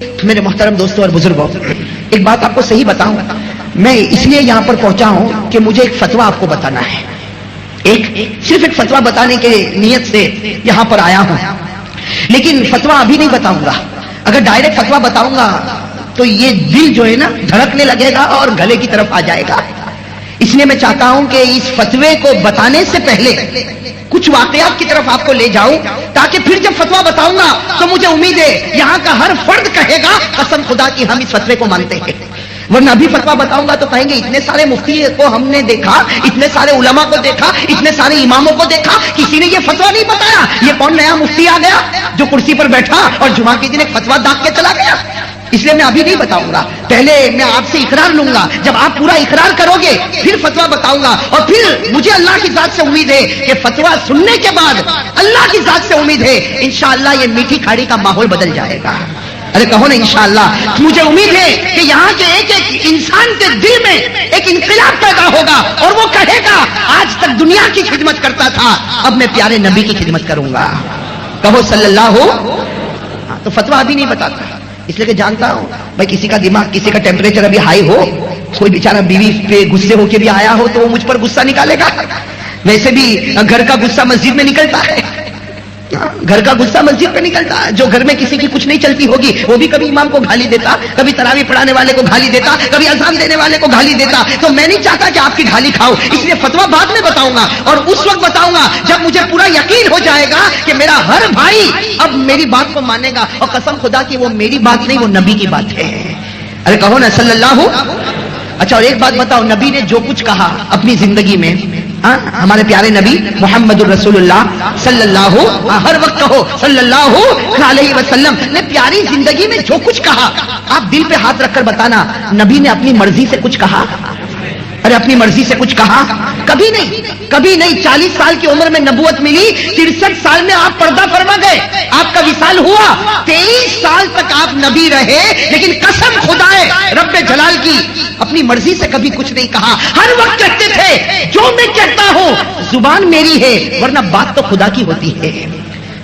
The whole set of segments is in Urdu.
میرے محترم دوستوں اور بزرگوں، ایک بات آپ کو صحیح بتاؤں، میں اس لیے یہاں پر پہنچا ہوں کہ مجھے ایک فتویٰ آپ کو بتانا ہے. صرف ایک فتویٰ بتانے کے نیت سے یہاں پر آیا ہوں، لیکن فتویٰ ابھی نہیں بتاؤں گا. اگر ڈائریکٹ فتویٰ بتاؤں گا تو یہ دل جو ہے نا دھڑکنے لگے گا اور گلے کی طرف آ جائے گا. اس لیے میں چاہتا ہوں کہ اس فتوے کو بتانے سے پہلے کچھ واقعات کی طرف آپ کو لے جاؤں، تاکہ پھر جب فتویٰ بتاؤں گا تو مجھے امید ہے یہاں کا ہر فرد کہے گا قسم خدا کی ہم اس فتوے کو مانتے ہیں. ورنہ ابھی فتویٰ بتاؤں گا تو کہیں گے اتنے سارے مفتی کو ہم نے دیکھا، اتنے سارے علماء کو دیکھا، اتنے سارے اماموں کو دیکھا، کسی نے یہ فتویٰ نہیں بتایا. یہ کون نیا مفتی آ گیا جو کرسی پر بیٹھا اور جمعہ کے دن ایک فتویٰ داغ کے چلا گیا؟ اس لیے میں ابھی نہیں بتاؤں گا، پہلے میں آپ سے اقرار لوں گا. جب آپ پورا اقرار کرو گے پھر فتویٰ بتاؤں گا. اور پھر مجھے اللہ کی ذات سے امید ہے کہ فتویٰ سننے کے بعد اللہ کی ذات سے امید ہے انشاءاللہ یہ میٹھی کھاڑی کا ماحول بدل جائے گا. ارے کہو نا انشاءاللہ. مجھے امید ہے کہ یہاں کے ایک ایک انسان کے دل میں ایک انقلاب پیدا ہوگا اور وہ کہے گا آج تک دنیا کی خدمت کرتا تھا، اب میں پیارے نبی کی خدمت کروں گا. کہو صلی اللہ ہو. تو فتویٰ ابھی نہیں بتاتا اس لیے کہ جانتا ہوں بھائی کسی کا دماغ، کسی کا ٹیمپریچر ابھی ہائی ہو، کوئی بیچارہ بیوی پہ غصے ہو کے بھی آیا ہو تو وہ مجھ پر غصہ نکالے گا. ویسے بھی گھر کا غصہ مسجد میں نکلتا ہے، گھر کا غصہ مسجد پہ نکلتا ہے. جو گھر میں کسی کی کچھ نہیں چلتی ہوگی وہ بھی کبھی امام کو گالی دیتا، کبھی تراویح پڑھانے والے کو گالی دیتا، کبھی اذان دینے والے کو گالی دیتا. تو میں نہیں چاہتا کہ آپ کی گالی کھاؤ، اس لیے فتویٰ بعد میں بتاؤں گا اور اس وقت بتاؤں گا جب مجھے پورا یقین ہو جائے گا کہ میرا ہر بھائی اب میری بات کو مانے گا. اور قسم خدا کی وہ میری بات نہیں، وہ نبی کی بات ہے. ارے کہو نا صلی اللہ ہو. اچھا اور ایک بات بتاؤ، نبی نے جو کچھ کہا اپنی زندگی میں، ہمارے پیارے نبی محمد الرسول اللہ صلی اللہ ہر وقت کہو صلی اللہ علیہ وسلم نے پیاری زندگی میں جو کچھ کہا، آپ دل پہ ہاتھ رکھ کر بتانا نبی نے اپنی مرضی سے کچھ کہا؟ ارے اپنی مرضی سے کچھ کہا؟ کبھی نہیں، کبھی نہیں. 40 سال کی عمر میں نبوت ملی، 63 سال میں آپ پردہ فرما گئے، آپ کا وصال ہوا، 23 سال تک آپ نبی رہے، لیکن قسم خدا ہے رب جلال کی اپنی مرضی سے کبھی کچھ نہیں کہا. ہر وقت کہتے تھے جو میں کہتا ہوں زبان میری ہے، ورنہ بات تو خدا کی ہوتی ہے.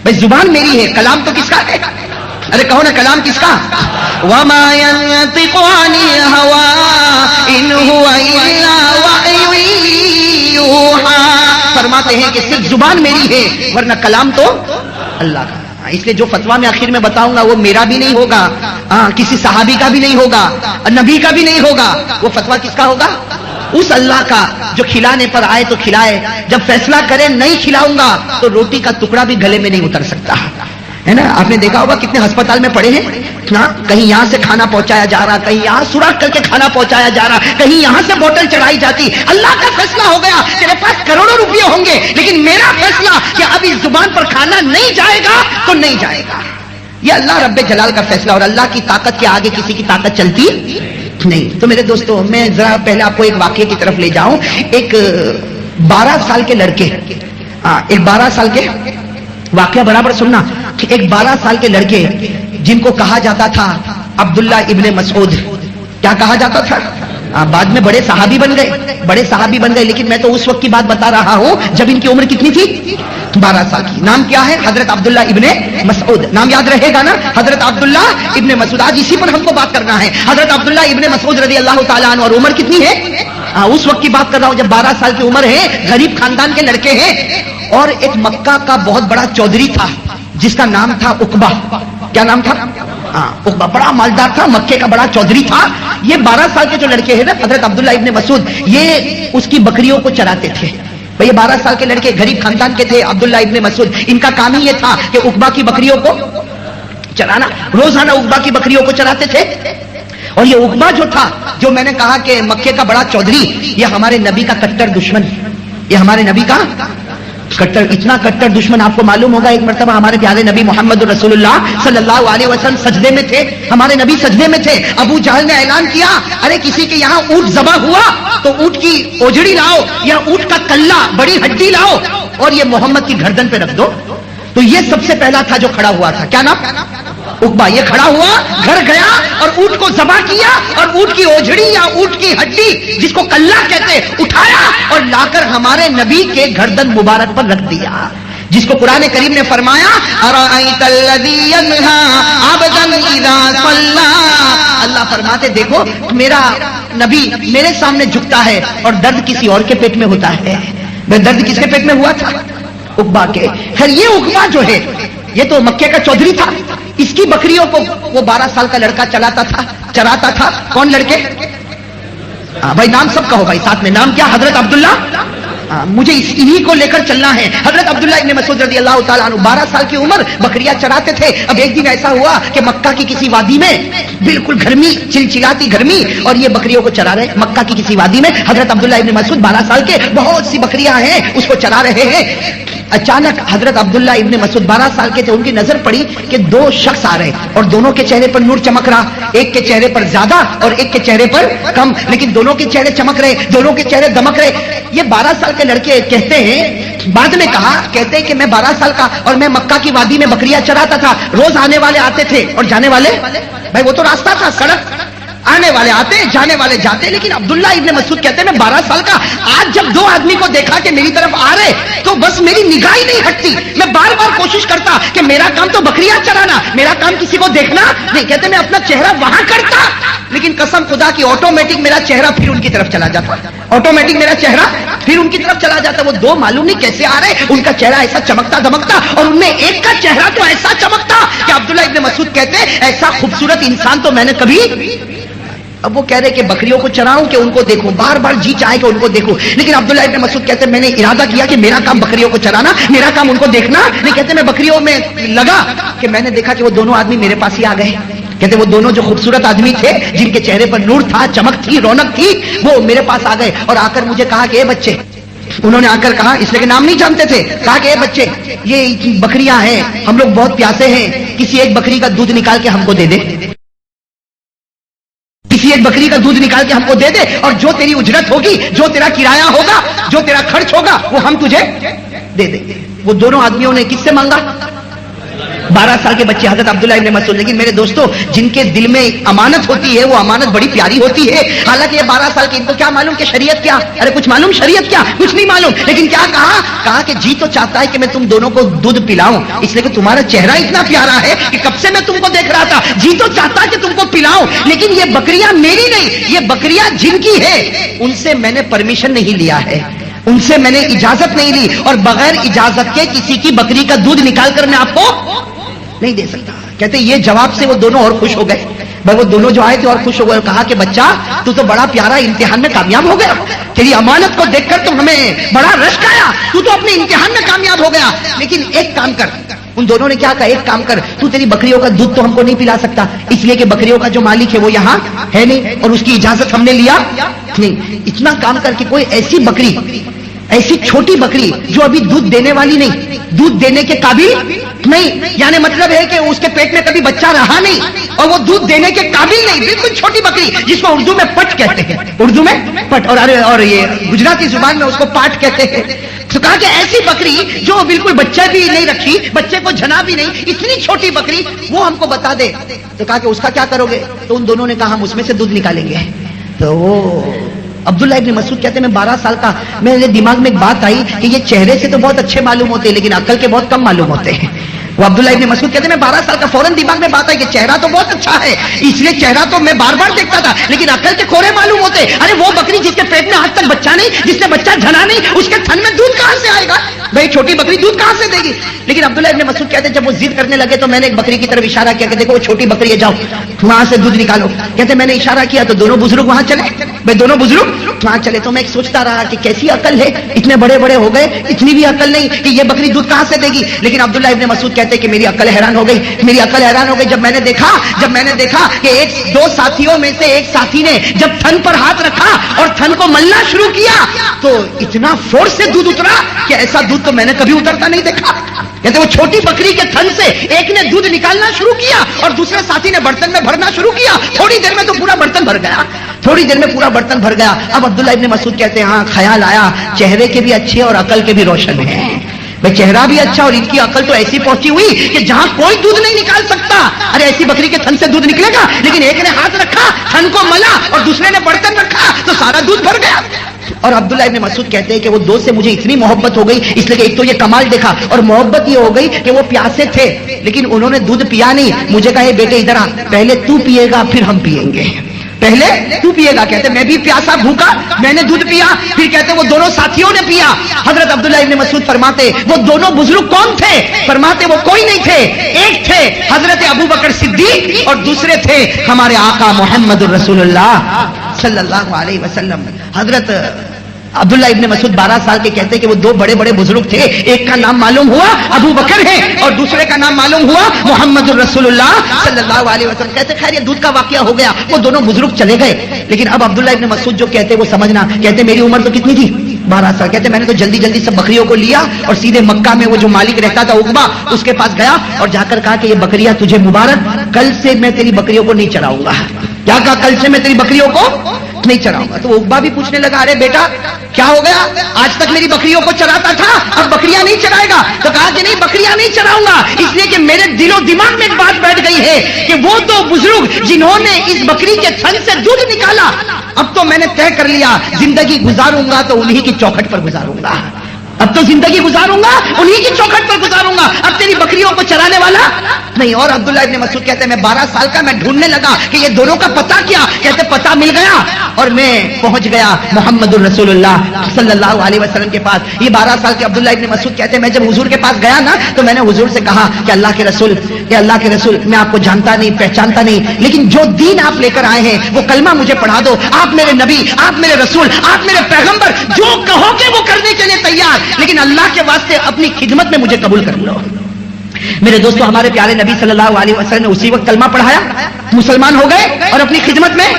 بھائی زبان میری ہے، کلام تو کس کا ہے؟ ارے کہو نا کلام کس کا؟ وَمَا يَنطِقُ عَنِ الْهَوَىٰ إِنْ هُوَ إِلَّا وَحْيٌ يُوحَىٰ. فرماتے ہیں کہ صرف زبان میری ہے ورنہ کلام تو اللہ کا. اس لیے جو فتویٰ میں آخر میں بتاؤں گا وہ میرا بھی نہیں ہوگا، کسی صحابی کا بھی نہیں ہوگا، نبی کا بھی نہیں ہوگا. وہ فتویٰ کس کا ہوگا؟ اس اللہ کا جو کھلانے پر آئے تو کھلائے، جب فیصلہ کرے نہیں کھلاؤں گا تو روٹی کا ٹکڑا بھی گلے میں نہیں اتر سکتا ہے نا. آپ نے دیکھا ہوگا کتنے ہسپتال میں پڑے ہیں، کہیں یہاں سے کھانا پہنچایا جا رہا، کہیں یہاں سوراخ کر کے کھانا پہنچایا جا رہا، کہیں یہاں سے بوتل چڑھائی جاتی. اللہ کا فیصلہ ہو گیا، تیرے پاس کروڑوں روپے ہوں گے لیکن میرا فیصلہ کہ اب اس زبان پر کھانا نہیں جائے گا تو نہیں جائے گا. یہ اللہ رب جلال کا فیصلہ، اور اللہ کی طاقت کے آگے کسی کی طاقت چلتی نہیں. تو میرے دوستو میں ذرا پہلے آپ کو ایک واقعے کی طرف لے جاؤں. ایک 12 سال کے لڑکے، ایک 12 سال کے واقعہ برابر سننا. ایک 12 سال کے لڑکے جن کو کہا جاتا تھا عبداللہ ابن مسعود. کیا کہا جاتا تھا؟ بعد میں بڑے صحابی بن گئے، بڑے صحابی بن گئے، لیکن میں تو اس وقت کی بات بتا رہا ہوں جب ان کی عمر کتنی تھی؟ 12 سال کی. نام کیا ہے؟ حضرت عبداللہ ابن مسعود. نام یاد رہے گا نا؟ حضرت عبداللہ ابن مسعود. آج اسی پر ہم کو بات کرنا ہے. حضرت عبداللہ ابن مسعود رضی اللہ تعالیٰ عنہ. اور عمر کتنی ہے؟ اس وقت کی بات کر رہا ہوں جب 12 سال کی عمر ہے، غریب خاندان کے لڑکے ہیں. اور ایک مکہ کا بہت بڑا چودھری تھا جس کا نام تھا عقبہ. کیا نام تھا؟ عقبہ بڑا مالدار تھا، مکے کا بڑا چودھری تھا. یہ 12 سال کے جو لڑکے ہیں نا حضرت عبداللہ ابن مسعود، یہ اس کی بکریوں کو چراتے تھے. یہ 12 سال کے لڑکے غریب خاندان کے تھے. عبداللہ ابن مسعود ان کا کام ہی یہ تھا کہ عقبہ کی بکریوں کو چرانا. روزانہ عقبہ کی بکریوں کو چراتے تھے. اور یہ عقبہ جو تھا، جو میں نے کہا کہ مکے کا بڑا چودھری، یہ ہمارے نبی کا کٹر دشمن. یہ ہمارے نبی کا کٹر، اتنا کٹر دشمن آپ کو معلوم ہوگا. ایک مرتبہ ہمارے پیارے نبی محمد رسول اللہ صلی اللہ علیہ وسلم سجدے میں تھے، ہمارے نبی سجدے میں تھے. ابو جہل نے اعلان کیا ارے کسی کے یہاں اونٹ ذبح ہوا تو اونٹ کی اوجڑی لاؤ یا اونٹ کا کلہ، بڑی ہڈی لاؤ اور یہ محمد کی گردن پہ رکھ دو. تو یہ سب سے پہلا تھا جو کھڑا ہوا تھا. کیا نام؟ عقبہ. یہ کھڑا ہوا، گھر گیا اور اونٹ کو ذبح کیا اور اونٹ کی اوجڑی یا اونٹ کی ہڈی جس کو کلہ کہتے اٹھایا اور لا کر ہمارے نبی کے گردن مبارک پر رکھ دیا. جس کو قرآن کریم نے فرمایا ارأیت الذی ینہا عبدا اذا صلی، اللہ فرماتے دیکھو میرا نبی میرے سامنے جھکتا ہے اور درد کسی اور کے پیٹ میں ہوتا ہے. درد کس کے پیٹ میں ہوا تھا؟ عقبہ کے. خیر یہ عقبہ جو ہے یہ تو مکے کا چودھری تھا، اس کی بکریوں کو وہ 12 سال کا لڑکا چراتا تھا. کون لڑکے؟ بھائی نام سب کا ہو بھائی ساتھ میں، نام کیا؟ حضرت عبداللہ. مجھے انہی کو لے کر چلنا ہے. حضرت عبداللہ ابن مسعود رضی اللہ تعالیٰ عنہ 12 سال کی عمر بکریاں چراتے تھے. اب ایک دن ایسا ہوا کہ مکہ کی کسی وادی میں بالکل گرمی، چلچلاتی گرمی، اور یہ بکریوں کو چرا رہے. مکہ کی کسی وادی میں حضرت عبداللہ ابن مسعود 12 سال کے، بہت سی بکریاں ہیں، اس کو چرا رہے ہیں. اچانک حضرت عبداللہ ابن مسعود 12 سال کے تھے، ان کی نظر پڑی کہ 2 شخص آ رہے اور دونوں کے چہرے پر نور چمک رہا. ایک کے چہرے پر زیادہ اور ایک کے چہرے پر کم، لیکن دونوں کے چہرے چمک رہے، دونوں کے چہرے دمک رہے. یہ 12 سال کے لڑکے کہتے ہیں، بعد میں کہتے ہیں کہ میں 12 سال کا اور میں مکہ کی وادی میں بکریاں چراتا تھا. روز آنے والے آتے تھے اور جانے والے، بھائی وہ تو راستہ تھا، سڑک، آنے والے آتے جانے والے جاتے. لیکن عبداللہ ابن مسعود کہتے ہیں میں 12 سال کا، آج جب 2 آدمی کو دیکھا کہ میری طرف آ رہے تو بس میری نگاہ ہی نہیں ہٹتی. میں بار بار کوشش کرتا کہ میرا کام تو بکریاں چرانا، میرا کام کسی کو دیکھنا نہیں. کہتے میں اپنا چہرہ وہاں کرتا، لیکن قسم خدا کی آٹومیٹک میرا چہرہ پھر ان کی طرف چلا جاتا. آٹومیٹک میرا چہرہ پھر ان کی طرف چلا جاتا. وہ 2 معلوم نہیں کیسے آ رہے، ان کا چہرہ ایسا چمکتا دمکتا، اور ان میں ایک کا چہرہ تو ایسا چمکتا کہ عبداللہ ابن مسعود کہتے ہیں ایسا خوبصورت انسان تو میں نے کبھی. اب وہ کہہ رہے کہ بکریوں کو چراؤں کہ ان کو دیکھوں، بار بار جی چاہے کہ ان کو دیکھوں. لیکن عبداللہ ابن مسعود کہتے ہیں میں نے ارادہ کیا کہ میرا کام بکریوں کو چرانا، میرا کام ان کو دیکھنا نہیں. کہتے میں بکریوں میں لگا کہ میں نے دیکھا کہ وہ دونوں آدمی میرے پاس ہی آ گئے. کہتے وہ دونوں جو خوبصورت آدمی تھے جن کے چہرے پر نور تھا، چمک تھی، رونق تھی، وہ میرے پاس آ گئے اور آ کر مجھے کہا کہ اے بچے، انہوں نے آ کر کہا، اس لیے کہ نام نہیں جانتے تھے، کہا کہ اے بچے یہ بکریاں ہیں، ہم لوگ بہت پیاسے ہیں، کسی ایک بکری کا دودھ نکال کے ہم کو دے دے، کسی ایک بکری کا دودھ نکال کے ہم کو دے دے، اور جو تیری اجرت ہوگی، جو تیرا کرایہ ہوگا، جو تیرا خرچ ہوگا وہ ہم تجھے دے دیں گے. وہ دونوں آدمیوں نے کس سے مانگا؟ 12 سال کے بچے حضرت عبداللہ ابن مسعود. لیکن میرے دوستو جن کے دل میں امانت ہوتی ہے وہ امانت بڑی پیاری ہوتی ہے. حالانکہ یہ 12 سال کے، ان کو کیا معلوم کہ شریعت کیا، ارے کچھ معلوم شریعت کیا، کچھ نہیں معلوم. لیکن کیا کہا کہ جی تو چاہتا ہے کہ میں تم دونوں کو دودھ پلاؤں، اس لیے کہ تمہارا چہرہ اتنا پیارا ہے کہ کب سے میں تم کو دیکھ رہا تھا، جی تو چاہتا ہے کہ تم کو پلاؤں، لیکن یہ بکریاں میری نہیں، یہ بکریاں جن کی ہے ان سے میں نے پرمیشن نہیں لیا ہے، ان سے میں نے اجازت نہیں لی، اور بغیر اجازت کے کسی کی بکری کا دودھ نکال کر میں آپ کو نہیں دے سکتا. کہتے یہ جواب سے وہ دونوں اور خوش ہو گئے. بھائی وہ دونوں جو آئے تھے اور خوش ہو گئے، کہا کہ بچہ تو بڑا پیارا امتحان میں کامیاب ہو گیا، تیری امانت کو دیکھ کر تو ہمیں بڑا رشک آیا، تو اپنے امتحان میں کامیاب ہو گیا. لیکن ایک کام کر. ان دونوں نے کیا کہا؟ ایک کام کر، تو تیری بکریوں کا دودھ تو ہم کو نہیں پلا سکتا، اس لیے کہ بکریوں کا جو مالک ہے وہ یہاں ہے نہیں اور اس کی اجازت ہم نے لیا نہیں. اتنا کام کر کے کوئی ایسی بکری، ایسی چھوٹی بکری جو ابھی دودھ دینے والی نہیں، دودھ دینے کے قابل نہیں، یعنی مطلب ہے کہ اس کے پیٹ میں کبھی بچہ رہا نہیں اور وہ دودھ دینے کے قابل نہیں، بالکل چھوٹی بکری جس کو اردو میں پٹ کہتے ہیں، اردو میں پٹ، اور یہ گجراتی زبان میں اس کو پاٹ کہتے ہیں. تو کہا کہ ایسی بکری جو بالکل بچہ بھی نہیں رکھی، بچے کو جنا بھی نہیں، اتنی چھوٹی بکری وہ ہم کو بتا دے. تو کہا کہ اس کا کیا کرو گے؟ تو ان دونوں نے کہا ہم اس میں سے دودھ نکالیں گے. تو وہ عبداللہ ابن مسعود کہتے ہیں میں 12 سال کا، میرے دماغ میں ایک بات آئی کہ یہ چہرے سے تو بہت اچھے معلوم ہوتے ہیں لیکن عقل کے بہت کم معلوم ہوتے ہیں. وہ عبداللہ ابن مسعود کہتے ہیں میں 12 سال کا، فوراً دماغ میں بات آئی کہ چہرہ تو بہت اچھا ہے، اس لیے چہرہ تو میں بار بار دیکھتا تھا لیکن عقل کے کھورے معلوم ہوتے. ارے وہ بکری جس کے پیٹ میں آج تک بچہ نہیں، جس نے بچہ جنا نہیں، اس کے تھن میں دودھ کہاں سے آئے گا؟ بھائی چھوٹی بکری دودھ کہاں سے دے گی؟ لیکن عبداللہ ابن مسعود کہتے ہیں جب وہ ضد کرنے لگے تو میں نے ایک بکری کی طرف اشارہ کیا کہ دیکھو وہ چھوٹی بکری ہے، جاؤ وہاں سے دودھ نکالو. کہتے میں نے اشارہ کیا تو دونوں بزرگ وہاں چلے. بھائی دونوں بزرگ وہاں چلے تو میں ایک سوچتا رہا کہ کیسی عقل ہے، اتنے بڑے بڑے ہو گئے، اتنی بھی عقل نہیں کہ یہ بکری دودھ کہاں سے دے گی. لیکن عبداللہ ابن مسعود کہتے ہیں کہ میری عقل حیران ہو گئی، میری عقل حیران ہو گئی جب میں نے دیکھا کہ 2 ساتھیوں میں سے ایک ساتھی نے جب تھن پر ہاتھ رکھا اور تھن کو ملنا شروع کیا تو اتنا فورس سے دودھ اترا کہ ایسا دودھ تو میں نے کبھی اترتا نہیں دیکھا. کہتے وہ چھوٹی بکری کے تھن سے ایک نے دودھ نکالنا شروع کیا اور دوسرے ساتھی نے برتن میں بھرنا شروع کیا. تھوڑی دیر میں تو پورا برتن بھر گیا، تھوڑی دیر میں پورا برتن بھر گیا. اب عبداللہ ابن مسعود کہتے ہیں ہاں خیال آیا چہرے کے بھی اچھے اور عقل کے بھی روشن ہیں. بھائی چہرہ بھی اچھا اور ان کی عقل تو ایسی پہنچی ہوئی کہ جہاں کوئی دودھ نہیں نکال سکتا. ارے ایسی بکری کے تھن سے دودھ نکلے گا؟ لیکن ایک نے ہاتھ رکھا، تھن کو ملا، اور دوسرے نے برتن رکھا تو سارا دودھ بھر گیا. اور عبداللہ ابن مسعود کہتے ہیں کہ وہ دوست سے مجھے اتنی محبت ہو گئی، اس لیے کہ ایک تو یہ کمال دیکھا اور محبت یہ ہو گئی کہ وہ پیاسے تھے لیکن انہوں نے دودھ پیا نہیں، مجھے کہا بیٹے ادھر آ، پہلے تو پیے گا پھر ہم پیئیں گے، پہلے تو پیے گا۔ کہتے میں بھی پیاسا بھوکا، میں نے دودھ پیا، پھر کہتے وہ دونوں ساتھیوں نے پیا۔ حضرت عبداللہ ابن مسعود فرماتے وہ دونوں بزرگ کون تھے؟ فرماتے وہ کوئی نہیں تھے، ایک تھے حضرت ابو بکر صدیق اور دوسرے تھے ہمارے آقا محمد الرسول اللہ صلی اللہ علیہ وسلم۔ حضرت عبداللہ ابن مسعود 12 سال کے کہتے کہ وہ دو بڑے بڑے بزرگ تھے، ایک کا نام معلوم ہوا ابو بکر ہے اور دوسرے کا نام معلوم ہوا محمد الرسول اللہ صلی اللہ علیہ وسلم۔ کہتے خیر یہ دودھ کا واقعہ ہو گیا، وہ دونوں بزرگ چلے گئے، لیکن اب عبداللہ ابن مسعود جو کہتے وہ سمجھنا، کہتے میری عمر تو کتنی تھی؟ 12 سال۔ کہتے میں نے تو جلدی جلدی سب بکریوں کو لیا اور سیدھے مکہ میں وہ جو مالک رہتا تھا عقبہ اس کے پاس گیا اور جا کر کہا کہ یہ بکریاں تجھے مبارک، کل سے میں تیری بکریوں کو نہیں چراؤں گا۔ کیا کہا؟ کل سے میں تیری بکریوں کو نہیں چراؤں گا۔ تو عقبہ بھی پوچھنے لگا ارے بیٹا کیا ہو گیا؟ آج تک میری بکریوں کو چراتا تھا، اب بکریاں نہیں چرائے گا؟ تو کہا کہ نہیں بکریاں نہیں چراؤں گا، اس لیے کہ میرے دل و دماغ میں ایک بات بیٹھ گئی ہے کہ وہ دو بزرگ جنہوں نے اس بکری کے تھن سے دودھ نکالا، اب تو میں نے طے کر لیا زندگی گزاروں گا تو انہی کی چوکھٹ پر گزاروں گا، اب تو زندگی گزاروں گا انہی کی چوکھٹ پر گزاروں گا، اب تیری بکریوں کو چرانے والا نہیں۔ اور عبداللہ ابن مسعود کہتے ہیں میں 12 سال کا میں ڈھونڈنے لگا کہ یہ دونوں کا پتہ کیا، کہتے پتہ مل گیا اور میں پہنچ گیا محمد الرسول اللہ صلی اللہ علیہ وسلم کے پاس۔ یہ 12 سال کے عبداللہ ابن مسعود کہتے ہیں میں جب حضور کے پاس گیا نا تو میں نے حضور سے کہا کہ اللہ کے رسول، کہ اللہ کے رسول میں آپ کو جانتا نہیں پہچانتا نہیں، لیکن جو دین آپ لے کر آئے ہیں وہ کلمہ مجھے پڑھا دو، آپ میرے نبی، آپ میرے رسول، آپ میرے پیغمبر، جو کہو گے وہ کرنے کے لیے تیار، لیکن اللہ کے واسطے اپنی خدمت میں مجھے قبول کر لو۔ میرے دوستو ہمارے پیارے نبی صلی اللہ علیہ وسلم نے اسی وقت کلمہ پڑھایا، مسلمان ہو گئے اور اپنی خدمت میں،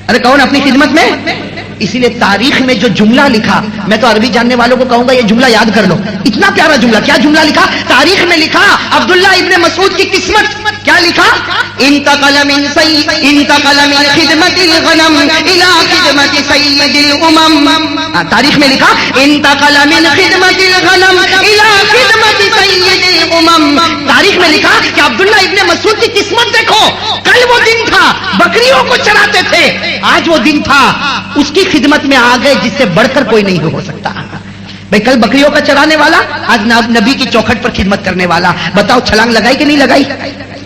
ارے کون اپنی خدمت میں؟ اسی لیے تاریخ میں جو جملہ لکھا، میں تو عربی جاننے والوں کو کہوں گا یہ جملہ یاد کر لو، اتنا پیارا جملہ۔ کیا جملہ لکھا؟ تاریخ میں لکھا عبداللہ ابن مسعود کی قسمت کیا لکھا؟ انتقل من خدمت الغنم الى خدمت سید الامم۔ تاریخ میں لکھا انتقل من خدمت الغنم الى خدمت سید الامم۔ تاریخ میں لکھا کہ عبداللہ ابن مسعود کی قسمت دیکھو، کل وہ دن تھا بکریوں کو چراتے تھے، آج وہ دن تھا اس کی خدمت میں آ گئے جس سے بڑھ کر کوئی نہیں ہو سکتا۔ بھائی کل بکریوں کا چرانے والا، آج نبی کی چوکھٹ پر خدمت کرنے والا۔ بتاؤ چھلانگ لگائی کہ نہیں لگائی؟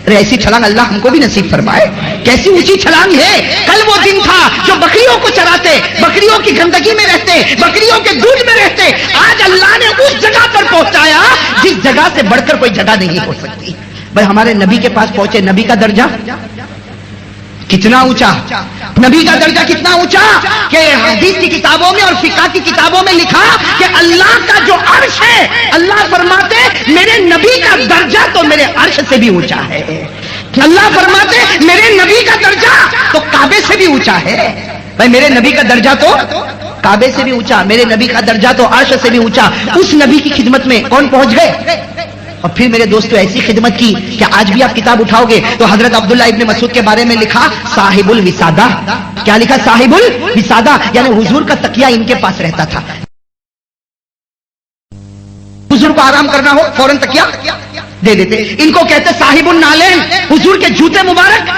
ارے ایسی چھلانگ اللہ ہم کو بھی نصیب فرمائے، کیسی اونچی چھلانگ ہے۔ کل وہ دن تھا جو بکریوں کو چراتے، بکریوں کی گندگی میں رہتے، بکریوں کے دودھ میں رہتے، آج اللہ نے اس جگہ پر پہنچایا جس جگہ سے بڑھ کر کوئی جگہ نہیں ہو سکتی۔ بھائی ہمارے نبی کے پاس پہنچے، نبی کا درجہ کتنا اونچا، نبی کا درجہ کتنا اونچا کہ حدیث کی کتابوں میں اور فقہ کی کتابوں میں لکھا کہ اللہ کا جو عرش ہے، اللہ فرماتے میرے نبی کا درجہ تو میرے عرش سے بھی اونچا ہے۔ اللہ فرماتے میرے نبی کا درجہ تو کعبے سے بھی اونچا ہے۔ بھائی میرے نبی کا درجہ تو کعبے سے بھی اونچا، میرے نبی کا درجہ تو عرش سے بھی اونچا۔ اس نبی کی خدمت میں کون پہنچ گئے؟ اور پھر میرے دوستو ایسی خدمت کی کہ آج بھی آپ کتاب اٹھاؤ گے تو حضرت عبداللہ ابن مسعود کے بارے میں لکھا صاحب الوسادہ۔ کیا لکھا؟ صاحب الوسادہ، یعنی حضور کا تکیہ ان کے پاس رہتا تھا۔ حضور کو آرام کرنا ہو فوراً تکیہ دے دیتے۔ ان کو کہتے صاحب النالین، حضور کے جوتے مبارک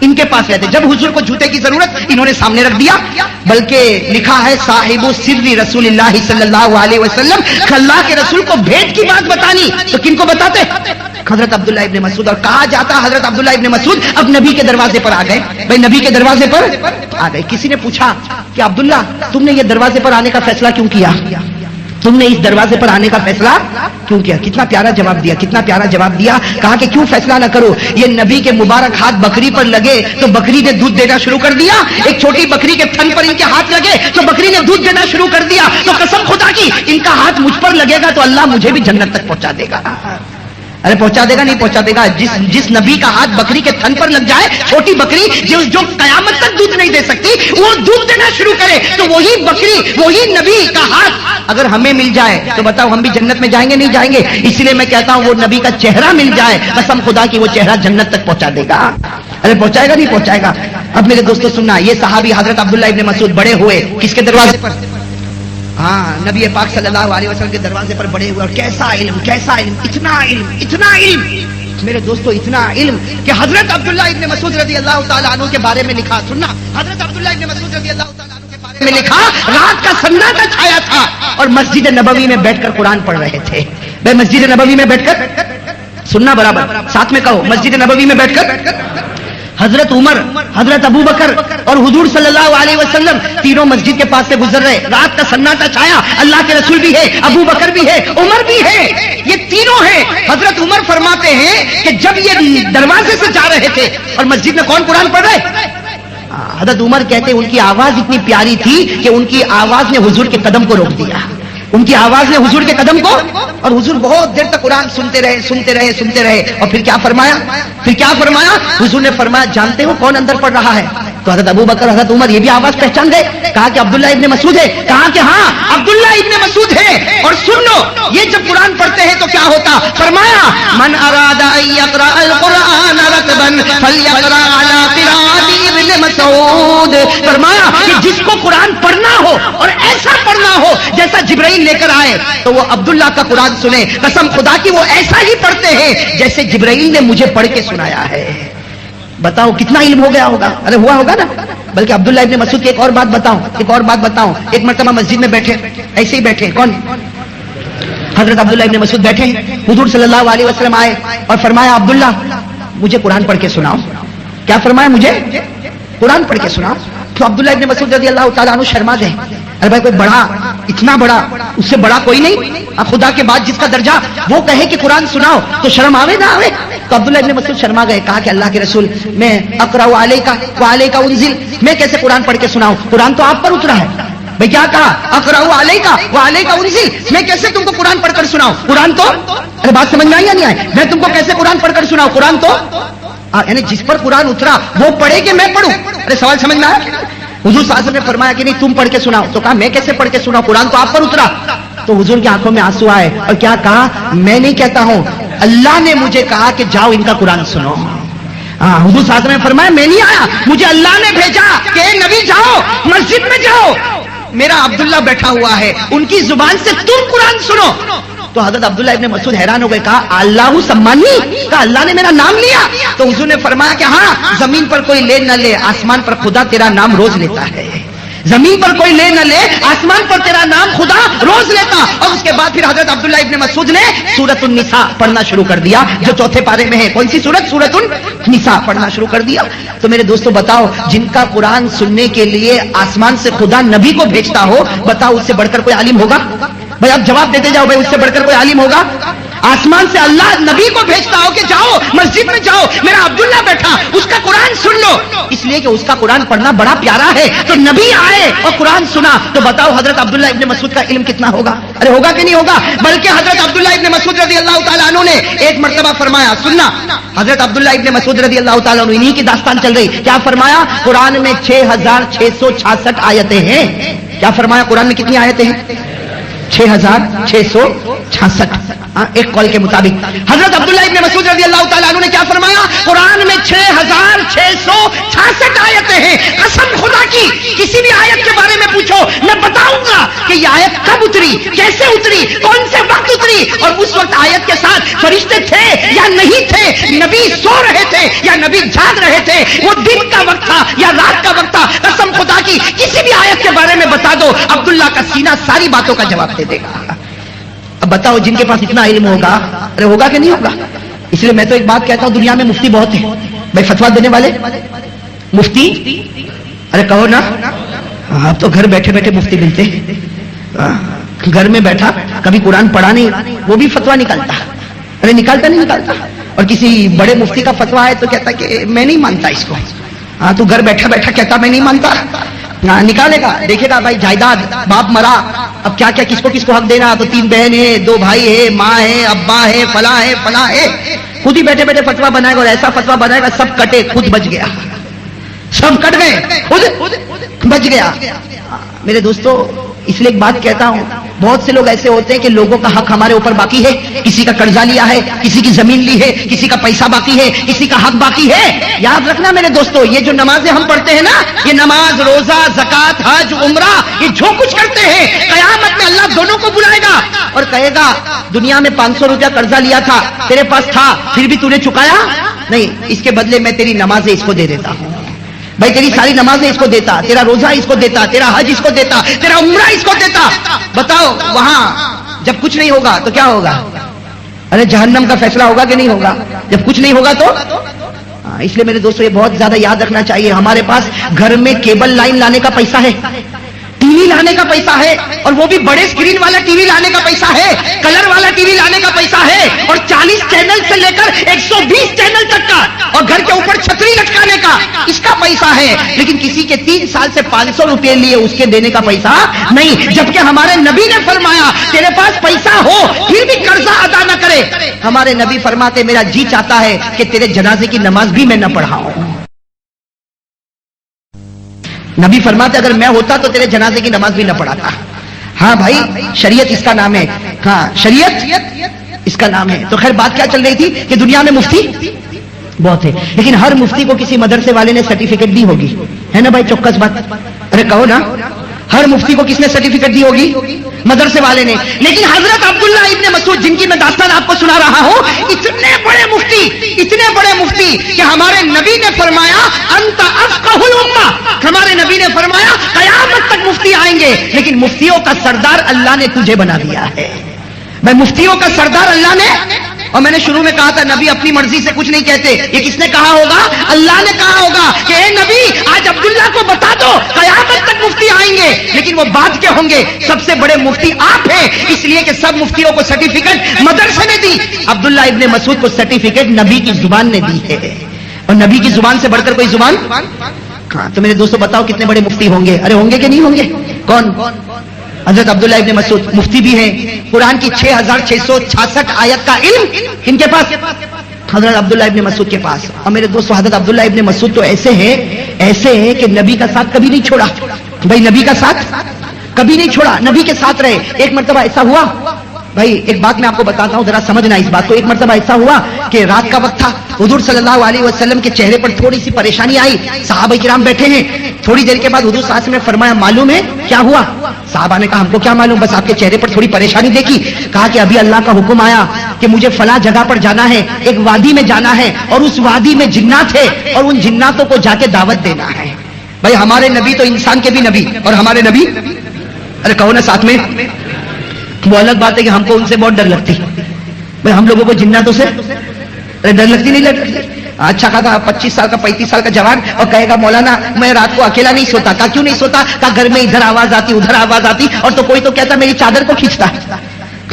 ان کے پاس رہتے، جب حضور کو جوتے کی ضرورت انہوں نے سامنے رکھ دیا۔ بلکہ لکھا ہے صاحب سر رسول اللہ صلی اللہ علیہ وسلم، اللہ کے رسول کو بھیٹ کی بات بتانی تو کن کو بتاتے؟ حضرت عبداللہ ابن مسعود۔ اور کہا جاتا حضرت عبداللہ ابن مسعود اب نبی کے دروازے پر آ گئے۔ بھائی نبی کے دروازے پر آ گئے۔ کسی نے پوچھا کہ عبداللہ تم نے یہ دروازے پر آنے کا فیصلہ کیوں کیا؟ تم نے اس دروازے پر آنے کا فیصلہ کیوں کیا؟ کتنا پیارا جواب دیا، کتنا پیارا جواب دیا۔ کہا کہ کیوں فیصلہ نہ کرو، یہ نبی کے مبارک ہاتھ بکری پر لگے تو بکری نے دودھ دینا شروع کر دیا، ایک چھوٹی بکری کے تھن پر ان کے ہاتھ لگے تو بکری نے دودھ دینا شروع کر دیا، تو قسم خدا کی ان کا ہاتھ مجھ پر لگے گا تو اللہ مجھے بھی جنت تک پہنچا دے گا۔ ارے پہنچا دے گا نہیں پہنچا دے گا؟ جس نبی کا ہاتھ بکری کے تھن پر لگ جائے، چھوٹی بکری جو قیامت تک دودھ نہیں دے سکتی وہ دودھ دینا شروع کرے، تو وہی بکری وہی نبی کا ہاتھ اگر ہمیں مل جائے تو بتاؤ ہم بھی جنت میں جائیں گے نہیں جائیں گے؟ اس لیے میں کہتا ہوں وہ نبی کا چہرہ مل جائے، قسم خدا کی وہ چہرہ جنت تک پہنچا دے گا۔ ارے پہنچائے گا نہیں پہنچائے گا؟ اب میرے دوستو سننا، یہ صحابی حضرت عبداللہ ابن مسعود بڑے ہوئے کس کے دروازے پر؟ ہاں نبی پاک صلی اللہ علیہ وسلم کے دروازے پر بڑے ہوئے۔ اور کیسا علم، کیسا علم، اتنا علم، اتنا علم میرے دوستو، اتنا علم کہ حضرت عبداللہ ابن مسعود رضی اللہ تعالیٰ عنہ کے بارے میں لکھا۔ سننا حضرت عبداللہ ابن مسعود رضی اللہ تعالیٰ عنہ کے بارے میں لکھا رات کا سناٹا چھایا تھا اور مسجد نبوی میں بیٹھ کر قرآن پڑھ رہے تھے. بھائی مسجد نبوی میں بیٹھ کر سننا برابر ساتھ میں کہو, مسجد نبوی میں بیٹھ کر حضرت عمر, حضرت ابو بکر اور حضور صلی اللہ علیہ وسلم تینوں مسجد کے پاس سے گزر رہے. رات کا سناٹا چھایا, اللہ کے رسول بھی ہے, ابو بکر بھی ہے, عمر بھی ہے, یہ تینوں ہیں. حضرت عمر فرماتے ہیں کہ جب یہ دروازے سے جا رہے تھے اور مسجد میں کون قرآن پڑھ رہے؟ حضرت عمر کہتے ہیں ان کی آواز اتنی پیاری تھی کہ ان کی آواز نے حضور کے قدم کو روک دیا. ان کی آواز نے حضور کے قدم کو, اور حضور بہت دیر تک قرآن سنتے رہے. اور پھر کیا فرمایا؟ حضور نے فرمایا جانتے ہو کون اندر پڑھ رہا ہے؟ تو حضرت ابو بکر, حضرت عمر یہ بھی آواز پہچان گئے. کہا کہ عبداللہ ابن مسعود ہے. کہا کہ ہاں عبداللہ ابن مسعود ہے. اور سن لو یہ جب قرآن پڑھتے ہیں تو کیا ہوتا؟ فرمایا من اراد ان یقرأ القرآن رتبا فلیقرأ علی قراءۃ ابن مسعود. فرمایا کہ جس کو قرآن پڑھنا ہو اور ایسا پڑھنا ہو جیسا جبرائیل لے کر آئے تو وہ عبداللہ کا قرآن سنے. قسم خدا کی وہ ایسا ہی پڑھتے ہیں جیسے جبرائیل نے مجھے پڑھ کے سنایا ہے. بتاؤ کتنا علم ہو گیا ہوگا؟ ارے ہوا ہوگا نا. بلکہ عبداللہ ابن مسعود کی ایک اور بات بتاؤں. ایک مرتبہ مسجد میں بیٹھے, ایسے ہی بیٹھے, کون؟ حضرت عبداللہ ابن مسعود بیٹھے ہیں. حضور صلی اللہ علیہ وسلم آئے اور فرمایا عبداللہ مجھے قرآن پڑھ کے سناؤ. کیا فرمایا؟ مجھے قرآن پڑھ کے سناؤ. تو عبداللہ ابن مسعود رضی اللہ تعالیٰ عنہ شرما گئے. ارے بھائی کوئی بڑا, اتنا بڑا, اس سے بڑا کوئی نہیں. خدا کے بعد جس کا درجہ وہ کہے کہ قرآن سناؤ تو شرم آوے نہ آوے. تو عبداللہ ابن مسعود شرما گئے. کہا کہ اللہ کے رسول میں اقرأ علیک وعلیک انزل, میں کیسے قرآن پڑھ کے سناؤں؟ قرآن تو آپ پر اترا ہے. بھائی کیا کہا؟ اقرأ علیک وعلیک انزل, میں کیسے تم کو قرآن پڑھ کر سناؤں؟ قرآن تو, ارے بات سمجھ میں آئی یا نہیں آئی؟ میں تم کو کیسے قرآن پڑھ کر سناؤں؟ قرآن تو, یعنی جس پر قرآن اترا وہ پڑھے کہ میں پڑھوں؟ ارے سوال سمجھ میں آیا؟ حضور صلی اللہ علیہ وسلم نے فرمایا کہ نہیں تم پڑھ کے سناؤ. تو کہا میں کیسے پڑھ کے سناؤں؟ قرآن تو آپ پر اترا. تو حضور کی آنکھوں میں آنسو آئے اور کیا کہا؟ میں نہیں کہتا ہوں, اللہ نے مجھے کہا کہ جاؤ ان کا قرآن سنو. حضور صلی اللہ علیہ وسلم نے فرمایا میں نہیں آیا, مجھے اللہ نے بھیجا کہ اے نبی جاؤ مسجد میں جاؤ, میرا عبداللہ بیٹھا ہوا ہے, ان کی زبان سے تم قرآن سنو. تو حضرت عبداللہ ابن مسعود حیران ہو گئے. کہا اللہ سمانی, کہا اللہ نے میرا نام لیا. تو حضور نے فرمایا کہ ہاں زمین پر کوئی لے نہ لے, آسمان پر خدا تیرا نام روز لیتا ہے. زمین پر کوئی لے نہ لے, آسمان پر تیرا نام خدا روز لیتا. اور اس کے بعد پھر حضرت عبداللہ ابن مسعود نے سورۃ النساء پڑھنا شروع کر دیا جو چوتھے پارے میں ہے. کون سی سورت؟ سورۃ النساء پڑھنا شروع کر دیا. تو میرے دوستو بتاؤ, جن کا قرآن سننے کے لیے آسمان سے خدا نبی کو بھیجتا ہو, بتاؤ اس سے بڑھ کر کوئی عالم ہوگا؟ بھائی آپ جواب دیتے جاؤ. بھائی اس سے بڑھ کر کوئی عالم ہوگا؟ آسمان سے اللہ نبی کو بھیجتا ہو کہ جاؤ مسجد میں جاؤ, میرا عبداللہ بیٹھا, اس کا قرآن سن لو. اس لیے کہ اس کا قرآن پڑھنا بڑا پیارا ہے. تو نبی آئے اور قرآن سنا, تو بتاؤ حضرت عبداللہ ابن مسعود کا علم کتنا ہوگا؟ ارے ہوگا کہ نہیں ہوگا؟ بلکہ حضرت عبداللہ ابن مسعود رضی اللہ تعالیٰ عنہ نے ایک مرتبہ فرمایا, سننا, حضرت عبداللہ ابن مسعود رضی اللہ تعالیٰ عنہ انہی کی داستان چل رہی. کیا فرمایا؟ قرآن میں 6666 آیتیں ہیں. کیا فرمایا؟ قرآن میں کتنی آیتیں ہیں؟ 6666. ایک قول کے مطابق حضرت عبداللہ ابن مسعود رضی اللہ تعالیٰ عنہ نے کیا فرمایا؟ قرآن میں 6666 آیتیں ہیں. قسم خدا کی کسی بھی آیت کے بارے میں پوچھو, میں بتاؤں گا کہ یہ آیت کب اتری, کیسے اتری, کون سے وقت اتری, اور اس وقت آیت کے ساتھ فرشتے تھے یا نہیں تھے, نبی سو رہے تھے یا نبی جاگ رہے تھے, وہ دن کا وقت تھا یا رات کا وقت تھا. قسم خدا کی کسی بھی آیت کے بارے میں بتا دو, عبداللہ کا سینہ ساری باتوں کا جواب دے دے گا. اب بتاؤ جن کے پاس اتنا علم ہوگا, ارے ہوگا کہ نہیں ہوگا؟ اس لیے میں تو ایک بات کہتا ہوں, دنیا میں مفتی بہت ہیں. بھائی فتوا دینے والے مفتی, ارے کہو نا, اب تو گھر بیٹھے بیٹھے مفتی ملتے. گھر میں بیٹھا, کبھی قرآن پڑھا نہیں, وہ بھی فتوا نکالتا. ارے نکالتا نہیں نکالتا. اور کسی بڑے مفتی کا فتوا ہے تو کہتا کہ میں نہیں مانتا اس کو. ہاں تو گھر بیٹھا بیٹھا کہتا میں نہیں مانتا, نکالے گا, دیکھے گا بھائی جائیداد, باپ مرا, اب کیا کیا کس کو حق دینا, تو 3 بہن ہے, 2 بھائی ہے, ماں ہے, ابا ہے, فلاں ہے, خود ہی بیٹھے بیٹھے فتوا بنائے گا, اور ایسا فتوا بنائے گا سب کٹے, خود بچ گیا, سب کٹ گئے, خود بچ گیا. میرے دوستو اس لیے ایک بات کہتا ہوں, بہت سے لوگ ایسے ہوتے ہیں کہ لوگوں کا حق ہمارے اوپر باقی ہے, کسی کا قرضہ لیا ہے, کسی کی زمین لی ہے, کسی کا پیسہ باقی ہے, کسی کا حق باقی ہے. یاد رکھنا میرے دوستو, یہ جو نمازیں ہم پڑھتے ہیں نا, یہ نماز, روزہ, زکات, حج, عمرہ, یہ جو کچھ کرتے ہیں, قیامت میں اللہ دونوں کو بلائے گا اور کہے گا دنیا میں 500 روپیہ قرضہ لیا تھا, تیرے پاس تھا, پھر بھی تو نے چکایا نہیں, اس کے بدلے میں تیری نمازیں اس کو دے دیتا ہوں. بھائی تیری ساری نمازیں اس کو دیتا، تیرا روزہ اس کو دیتا، تیرا حج اس کو دیتا، تیرا عمرہ اس کو دیتا، بتاؤ وہاں جب کچھ نہیں ہوگا تو کیا ہوگا؟ ارے جہنم کا فیصلہ ہوگا کہ نہیں ہوگا؟ جب کچھ نہیں ہوگا تو اس لیے میرے دوستو یہ بہت زیادہ یاد رکھنا چاہیے، ہمارے پاس گھر میں کیبل لائن لانے کا پیسہ ہے، ٹی وی لانے کا پیسہ ہے، اور وہ بھی بڑے اسکرین والا ٹی وی لانے کا پیسہ ہے، کلر والا ٹی وی لانے کا پیسہ ہے، اور 40 چینل سے لے کر 120 چینل تک کا، اور گھر کے اوپر چھتری لٹکانے کا اس کا پیسہ ہے، لیکن کسی کے 3 سال سے 500 روپے لیے اس کے دینے کا پیسہ نہیں، جبکہ ہمارے نبی نے فرمایا تیرے پاس پیسہ ہو پھر بھی قرضہ ادا نہ کرے۔ ہمارے نبی فرماتے میرا جی چاہتا ہے کہ تیرے جنازے کی نماز بھی میں نہ پڑھاؤں۔ نبی فرماتے اگر میں ہوتا تو تیرے جنازے کی نماز بھی نہ پڑھاتا۔ ہاں بھائی شریعت اس کا نام ہے، ہاں شریعت اس کا نام ہے۔ تو خیر بات کیا چل رہی تھی کہ دنیا میں مفتی بہت ہے، لیکن ہر مفتی کو کسی مدرسے والے نے سرٹیفکیٹ دی ہوگی، ہے نا بھائی؟ چوکس بات، ارے کہو نا، ہر مفتی کو کس نے سرٹیفکیٹ دی ہوگی؟ مدرسے والے نے۔ لیکن حضرت عبداللہ ابن مسعود جن کی میں داستان آپ کو سنا رہا ہوں، اتنے بڑے مفتی کہ ہمارے نبی نے فرمایا انت افقہ الامہ، ہمارے نبی نے فرمایا قیامت تک مفتی آئیں گے، لیکن مفتیوں کا سردار اللہ نے تجھے بنا دیا ہے۔ میں مفتیوں کا سردار اللہ نے، اور میں نے شروع میں کہا تھا نبی اپنی مرضی سے کچھ نہیں کہتے، یہ کس نے کہا ہوگا؟ اللہ نے کہا ہوگا کہ اے نبی آج عبداللہ کو بتا دو قیامت تک مفتی آئیں گے، لیکن وہ بعد کے ہوں گے، سب سے بڑے مفتی آپ ہیں، اس لیے کہ سب مفتیوں کو سرٹیفکیٹ مدرسے نے دی، عبداللہ ابن مسعود کو سرٹیفکیٹ نبی کی زبان نے دی ہے، اور نبی کی زبان سے بڑھ کر کوئی زبان؟ ہاں تو میرے دوستو بتاؤ کتنے بڑے مفتی ہوں گے؟ ارے ہوں گے کہ نہیں ہوں گے؟ کون؟ حضرت عبداللہ ابن مسعود مفتی بھی ہیں، قرآن کی 6666 آیت کا علم ان کے پاس، حضرت عبداللہ ابن مسعود کے پاس۔ اور میرے دوستو حضرت عبداللہ ابن مسعود تو ایسے ہیں کہ نبی کا ساتھ کبھی نہیں چھوڑا، بھائی نبی کا ساتھ کبھی نہیں چھوڑا، نبی کے ساتھ رہے۔ ایک مرتبہ ایسا ہوا، بھائی ایک بات میں آپ کو بتاتا ہوں ذرا سمجھنا اس بات کو، ایک مرتبہ ایسا ہوا کہ رات کا وقت تھا، حضور صلی اللہ علیہ وسلم کے چہرے پر تھوڑی سی پریشانی آئی، صحابہ کرام بیٹھے ہیں، تھوڑی دیر کے بعد حضور صلی اللہ علیہ وسلم نے فرمایا معلوم ہے کیا ہوا؟ صحابہ نے کہا ہم کو کیا معلوم، بس آپ کے چہرے پر تھوڑی پریشانی دیکھی۔ کہا کہ ابھی اللہ کا حکم آیا کہ مجھے فلاں جگہ پر جانا ہے، ایک وادی میں جانا ہے، اور اس وادی میں جنات ہے، اور ان جناتوں کو جا کے دعوت دینا ہے۔ بھائی ہمارے نبی تو انسان کے بھی نبی، اور ہمارے نبی، ارے کہو نا ساتھ میں، وہ الگ بات ہے کہ ہم کو ان سے بہت ڈر لگتی، بھائی ہم لوگوں کو جناتوں سے ڈر لگتی نہیں لگتی؟ اچھا کہا 25 سال کا 35 سال کا جوان اور کہے گا مولانا میں رات کو اکیلا نہیں سوتا، کہا کیوں نہیں سوتا؟ کہا گھر میں ادھر آواز آتی ادھر آواز آتی، اور تو کوئی تو کہتا میری چادر کو کھینچتا۔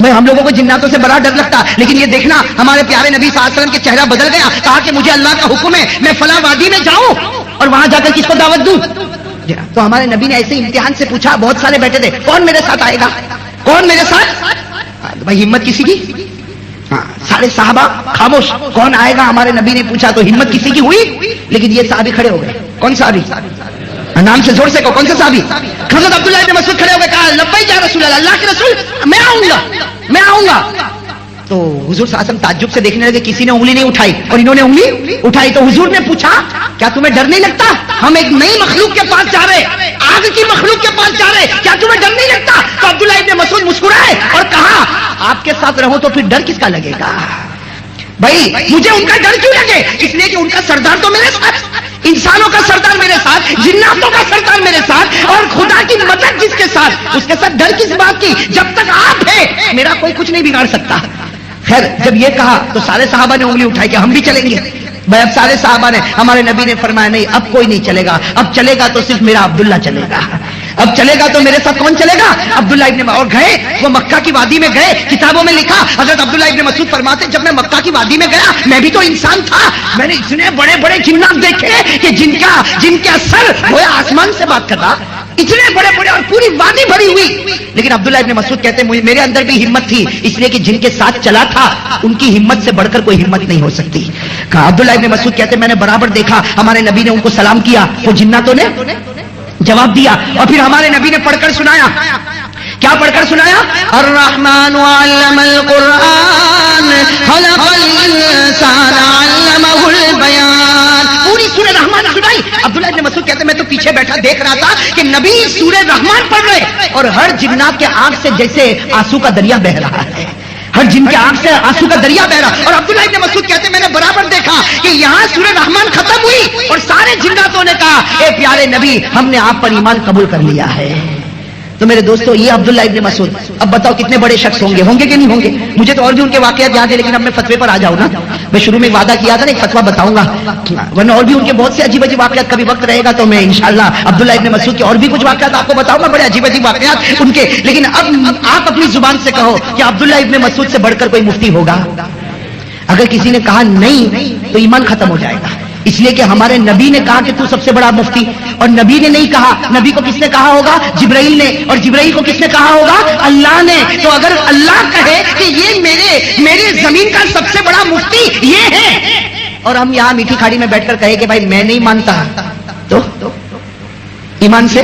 میں ہم لوگوں کو جناتوں سے بڑا ڈر لگتا، لیکن یہ دیکھنا ہمارے پیارے نبی صلی اللہ علیہ وسلم کے چہرہ بدل گیا، کہا کہ مجھے اللہ کا حکم ہے میں فلاں وادی میں جاؤں اور وہاں جا کر کس کو دعوت دوں؟ تو ہمارے نبی نے ایسے امتحان سے پوچھا، بہت سارے بیٹھے تھے، کون میرے ساتھ آئے گا؟ کون میرے ساتھ؟ بھائی ہمت کسی کی؟ ہاں سارے صحابہ خاموش، کون آئے گا؟ ہمارے نبی نے پوچھا تو ہمت کسی کی ہوئی، لیکن یہ صحابی کھڑے ہو گئے۔ کون صحابی؟ نام سے زور سے کہو، کون سے صحابی؟ حضرت عبداللہ ابن مسعود کھڑے ہو گئے، کہا لبیک یا رسول اللہ، اللہ کے رسول میں آؤں گا۔ تو حضور صلی اللہ علیہ وسلم تعجب سے دیکھنے لگے، کسی نے انگلی نہیں اٹھائی اور انہوں نے انگلی اٹھائی، تو حضور نے پوچھا کیا تمہیں ڈر نہیں لگتا؟ ہم ایک نئی مخلوق کے پاس جا رہے، آگ کی مخلوق کے پاس جا رہے، کیا تمہیں ڈر نہیں لگتا؟ تو عبداللہ ابن مسعود مسکرائے اور کہا آپ کے ساتھ رہو تو پھر ڈر کس کا لگے گا؟ بھائی مجھے ان کا ڈر کیوں لگے؟ اس لیے کہ ان کا سردار تو میرے ساتھ، انسانوں کا سردار میرے ساتھ، جناتوں کا سردار میرے ساتھ، اور خدا کی مدد جس کے ساتھ، اس کے ساتھ ڈر کس بات کی؟ جب تک آپ ہیں میرا کوئی کچھ نہیں بگاڑ سکتا۔ خیر جب یہ کہا تو سارے صحابہ نے انگلی اٹھائی کہ ہم بھی چلیں گے۔ بھائی اب سارے صحابہ نے، ہمارے نبی نے فرمایا نہیں اب کوئی نہیں چلے گا، اب چلے گا تو صرف میرا عبداللہ چلے گا، اب چلے گا تو میرے ساتھ کون چلے گا؟ عبداللہ ابن۔ اور گئے وہ مکہ کی وادی میں گئے، کتابوں میں لکھا حضرت عبداللہ ابن مسعود فرماتے جب میں مکہ کی وادی میں گیا میں بھی تو انسان تھا، میں نے اتنے بڑے بڑے جنات دیکھے کہ جن کا سر گویا آسمان سے بات کر رہا، اتنے بڑے بڑے، اور پوری وادی بھری ہوئی۔ لیکن عبداللہ ابن مسعود کہتے ہیں میرے اندر بھی ہمت تھی، اس لیے کہ جن کے ساتھ چلا تھا ان کی ہمت سے بڑھ کر کوئی ہمت نہیں ہو سکتی۔ کہا عبداللہ ابن مسعود کہتے ہیں میں نے برابر دیکھا ہمارے نبی نے ان کو سلام کیا، وہ جناتوں نے جواب دیا، اور پھر ہمارے نبی نے پڑھ کر سنایا، کیا پڑھ کر سنایا؟ الرحمن علم القرآن خلق الانسان علمہ البیان، پوری سورہ رحمان سنائی۔ عبداللہ ابن مسعود کہتے ہیں میں تو پیچھے بیٹھا دیکھ رہا تھا کہ نبی سورہ رحمان پڑھ رہے اور ہر جنات کے آنکھ سے جیسے آنسو کا دریا بہ رہا ہے، ہر جن کے آنکھ سے آنسو کا دریا بہ رہا۔ اور عبداللہ ابن مسعود کہتے ہیں میں نے برابر دیکھا کہ یہاں سورہ رحمان ختم ہوئی اور سارے جنات حضرتوں نے کہا اے پیارے نبی ہم نے آپ پر ایمان قبول کر لیا ہے. تو میرے دوستو یہ عبداللہ ابن مسعود، اب بتاؤ کتنے بڑے شخص ہوں گے کہ نہیں ہوں گے؟ مجھے تو اور بھی ان کے واقعات یاد ہے، لیکن اب میں فتوے پر آ جاؤں نا. میں شروع میں وعدہ کیا تھا نا ایک فتویٰ بتاؤں گا، ورنہ اور بھی ان کے بہت سے عجیب عجیب واقعات. کبھی وقت رہے گا تو میں انشاءاللہ عبداللہ ابن مسعود کے اور بھی کچھ واقعات آپ کو بتاؤں گا، بڑے عجیب عجیب واقعات ان کے. لیکن اب آپ اپنی زبان سے کہو کہ عبداللہ ابن مسعود سے بڑھ کر کوئی مفتی ہوگا؟ اگر کسی نے کہا نہیں تو ایمان ختم ہو جائے گا. اس لیے کہ ہمارے نبی نے کہا کہ تو سب سے بڑا مفتی، اور نبی نے نہیں کہا. نبی کو کس نے کہا ہوگا؟ جبرائیل نے. اور جبرائیل کو کس نے کہا ہوگا؟ اللہ نے. تو اگر اللہ کہے کہ یہ میرے زمین کا سب سے بڑا مفتی یہ ہے، اور ہم یہاں میٹھی کھاڑی میں بیٹھ کر کہے کہ بھائی میں نہیں مانتا، تو ایمان سے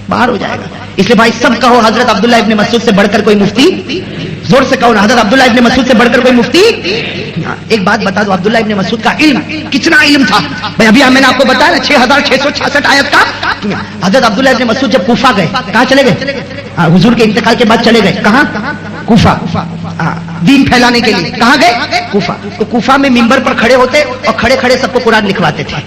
باہر ہو جائے گا. اس لیے بھائی سب کہو حضرت عبداللہ ابن مسعود سے بڑھ کر کوئی مفتی. زور سے کہو نا، حضرت عبداللہ ابن مسعود سے بڑھ کر کوئی مفتی. ایک بات بتا دو، عبداللہ ابن مسعود کا علم کتنا علم تھا بھائی. ابھی میں نے آپ کو بتایا 6666 آیت کا. حضرت عبداللہ ابن مسعود جب کوفہ گئے، کہاں چلے گئے؟ حضور کے انتقال کے بعد چلے گئے کہاں؟ کوفہ. دین پھیلانے کے لیے کہاں گئے؟ کوفہ. تو کوفہ میں ممبر پر کھڑے ہوتے اور کھڑے کھڑے سب کو قرآن لکھواتے تھے.